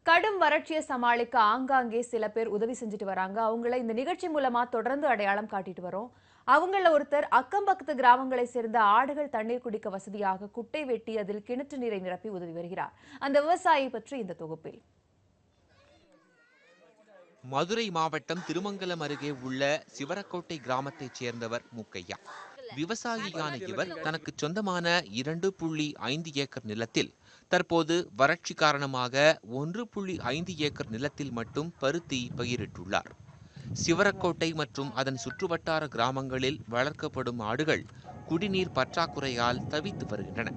கடும் வறட்சியை சமாளிக்க ஆங்காங்கே சில பேர் உதவி செஞ்சுட்டு வராங்க. அவங்கள இந்த நிகழ்ச்சி மூலமா தொடர்ந்து அடையாளம் காட்டிட்டு வரோம். அவங்கள ஒருத்தர் அக்கம் பக்கத்து கிராமங்களை சேர்ந்த ஆடுகள் தண்ணீர் குடிக்க வசதியாக குட்டை வெட்டி அதில் கிணற்று நீரை நிரப்பி உதவி வருகிறார். அந்த விவசாயி பற்றி இந்த தொகுப்பில். மதுரை மாவட்டம் திருமங்கலம் அருகே உள்ள சிவரக்கோட்டை கிராமத்தைச் சேர்ந்தவர் மூக்கையா. விவசாயியான இவர் தனக்கு சொந்தமான 2.5 ஏக்கர் நிலத்தில் தற்போது வறட்சி காரணமாக 1.5 ஏக்கர் நிலத்தில் மட்டும் பருத்தி பயிரிட்டுள்ளார். சிவரக்கோட்டை மற்றும் அதன் சுற்றுவட்டார கிராமங்களில் வளர்க்கப்படும் ஆடுகள் குடிநீர் பற்றாக்குறையால் தவித்து வருகின்றன.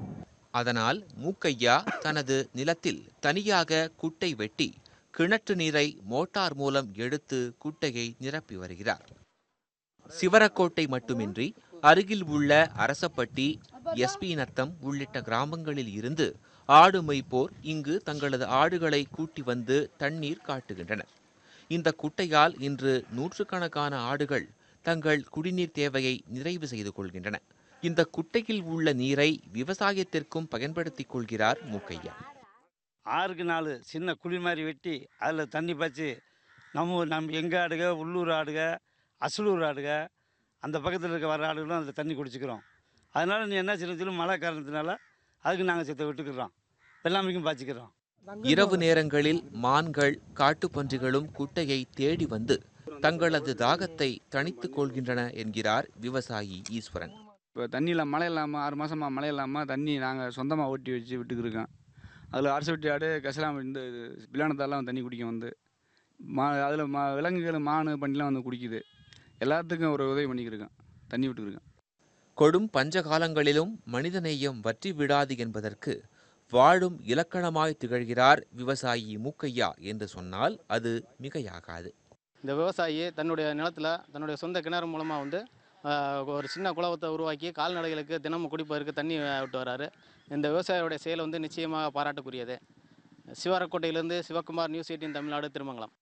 அதனால் மூக்கையா தனது நிலத்தில் தனியாக குட்டை வெட்டி கிணற்று நீரை மோட்டார் மூலம் எடுத்து குட்டையை நிரப்பி வருகிறார். சிவரக்கோட்டை மட்டுமின்றி அருகில் உள்ள அரசப்பட்டி, எஸ்பி நத்தம் உள்ளிட்ட கிராமங்களில் இருந்து ஆடு மேய்ப்போர் இங்கு தங்களது ஆடுகளை கூட்டி வந்து தண்ணீர் காட்டுகின்றனர். இந்த குட்டையால் இன்று நூற்றுக்கணக்கான ஆடுகள் தங்கள் குடிநீர் தேவையை நிறைவு செய்து கொள்கின்றன. இந்த குட்டையில் உள்ள நீரை விவசாயத்திற்கும் பயன்படுத்திக் கொள்கிறார் மூக்கையா. 6க்கு 4 சின்ன குழி மாதிரி வெட்டி அதில் தண்ணி பாய்ச்சி நம்ம எங்கள் ஆடுக, உள்ளூர் ஆடுக, அசலூர் ஆடுக, அந்த பக்கத்தில் இருக்க வர ஆடுகளும் அதில் தண்ணி குடிச்சிக்கிறோம். அதனால் நீ என்ன செய்யணும், மழை காரணத்தினால அதுக்கு நாங்கள் சித்த விட்டுக்கிறோம், வெள்ளாமைக்கும் பாய்ச்சிக்கிறோம். இரவு நேரங்களில் மான்கள், காட்டுப்பன்றிகளும் குட்டையை தேடி வந்து தங்களது தாகத்தை தணித்துக் கொள்கின்றன என்கிறார் விவசாயி ஈஸ்வரன். இப்போ தண்ணியில் மழை இல்லாமல் 6 மாதமாக மழை இல்லாமல் தண்ணி நாங்கள் சொந்தமாக ஓட்டி வச்சு விட்டுக்கிருக்கோம். அதில் அரசவட்டி ஆடு, கசலாம், இந்த விளானத்தாலாம் தண்ணி குடிக்கும் வந்து அதில் விலங்குகள், மானு, பண்ணிலாம் வந்து குடிக்குது. எல்லாத்துக்கும் ஒரு உதவி பண்ணிக்கிருக்கேன், தண்ணி விட்டுக்கிருக்கேன். கொடும் பஞ்ச காலங்களிலும் மனிதநேயம் வற்றி விடாது என்பதற்கு வாழும் இலக்கணமாய் திகழ்கிறார் விவசாயி மூக்கையா என்று சொன்னால் அது மிகையாகாது. இந்த விவசாயி தன்னுடைய நிலத்தில் தன்னுடைய சொந்த கிணறு மூலமாக வந்து ஒரு சின்ன குளத்தை உருவாக்கி கால்நடைகளுக்கு தினமும் குடிப்பதற்கு தண்ணி விட்டு வர்றாரு. இந்த விவசாயியோடைய செயல் வந்து நிச்சயமாக பாராட்டுக்குரியது. சிவரக்கோட்டையிலிருந்து சிவகுமார், நியூஸ் 18 தமிழ்நாடு, திருமங்கலம்.